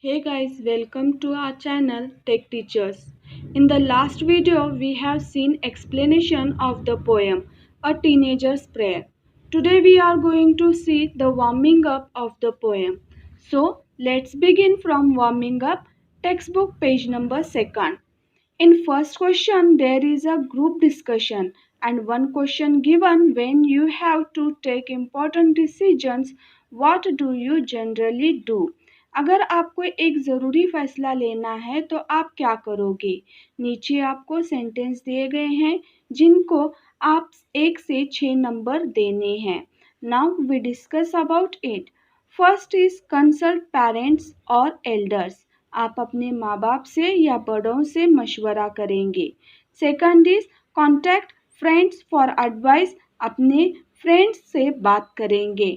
Hey guys, welcome to our channel Tech Teachers. In the last video, we have seen explanation of the poem A Teenager's Prayer. Today we are going to see the warming up of the poem. So let's begin from warming up. Textbook page number 2nd. In first question, there is a group discussion and one question given when you have to take important decisions. What do you generally do? अगर आपको एक ज़रूरी फैसला लेना है तो आप क्या करोगे? नीचे आपको सेंटेंस दिए गए हैं जिनको आप 1 से 6 नंबर देने हैं. Now we discuss about it. First is consult parents और एल्डर्स. आप अपने माँ बाप से या बड़ों से मशवरा करेंगे. Second is contact friends for advice. अपने फ्रेंड्स से बात करेंगे.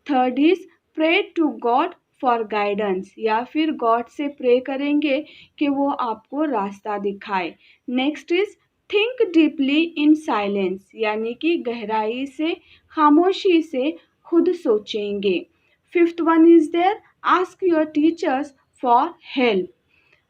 Third is pray to God for guidance या फिर गॉड से प्रे करेंगे कि वो आपको रास्ता दिखाए. Next is think deeply in silence यानी कि गहराई से खामोशी से खुद सोचेंगे. Fifth one is there ask your teachers for help.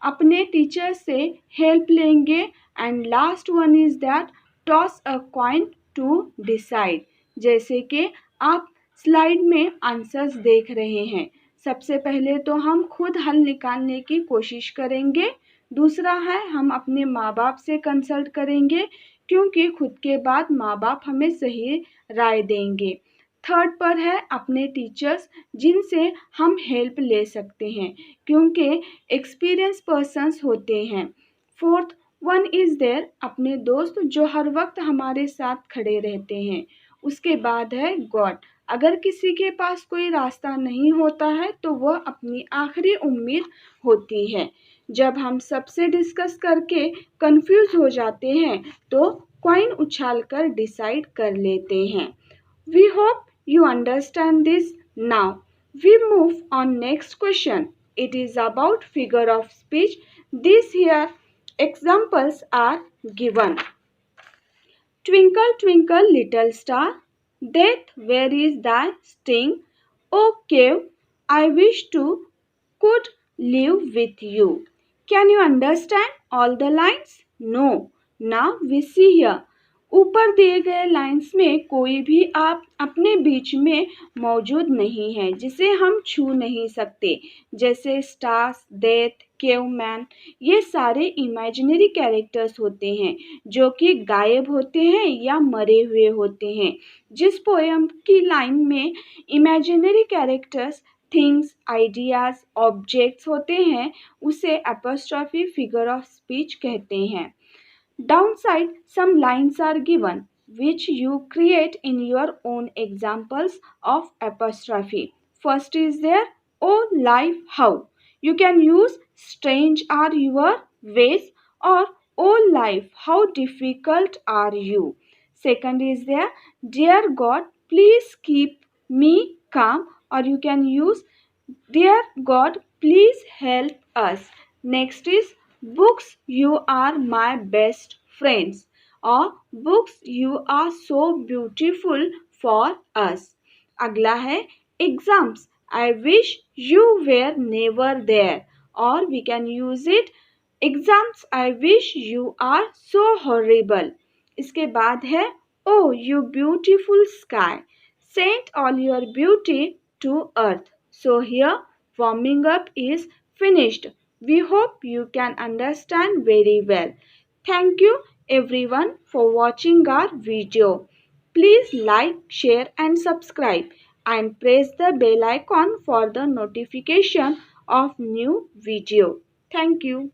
अपने टीचर से हेल्प लेंगे. And last one is that toss a coin to decide. जैसे कि आप स्लाइड में आंसर्स देख रहे हैं. सबसे पहले तो हम खुद हल निकालने की कोशिश करेंगे. दूसरा है हम अपने माँ बाप से कंसल्ट करेंगे क्योंकि खुद के बाद माँ बाप हमें सही राय देंगे. थर्ड पर है अपने टीचर्स जिनसे हम हेल्प ले सकते हैं क्योंकि एक्सपीरियंस पर्सन्स होते हैं. फोर्थ वन इज़ देयर अपने दोस्त जो हर वक्त हमारे साथ खड़े रहते हैं. उसके बाद है गॉड. अगर किसी के पास कोई रास्ता नहीं होता है तो वह अपनी आखिरी उम्मीद होती है. जब हम सबसे डिस्कस करके कंफ्यूज हो जाते हैं तो कॉइन उछालकर डिसाइड कर लेते हैं. We hope you understand this. Now we move on next question. It is about figure of speech. These here examples are given. Twinkle twinkle little star, death where is thy sting? O cave, I wish to could live with you. Can you understand all the lines? No. Now we see here. ऊपर दिए गए lines में कोई भी आप अपने बीच में मौजूद नहीं है जिसे हम छू नहीं सकते. जैसे स्टार्स, डेथ, केवमैन, ये सारे इमेजिनरी कैरेक्टर्स होते हैं जो कि गायब होते हैं या मरे हुए होते हैं. जिस पोएम की लाइन में imaginary characters things, ideas, objects होते हैं उसे एपोस्ट्रॉफी फिगर ऑफ स्पीच कहते हैं. Downside, some lines are given which you create in your own examples of apostrophe. First is there, oh life how. You can use strange are your ways or oh life how difficult are you. Second is there, dear God please keep me calm or you can use dear God please help us. Next is books you are my best friends or books you are so beautiful for us. अगला है exams. I wish you were never there or we can use it exams I wish you are so horrible. इसके बाद है oh you beautiful sky sent all your beauty to earth. So here warming up is finished. We hope you can understand very well. Thank you everyone for watching our video. Please like, share and subscribe and press the bell icon for the notification of new video. Thank you.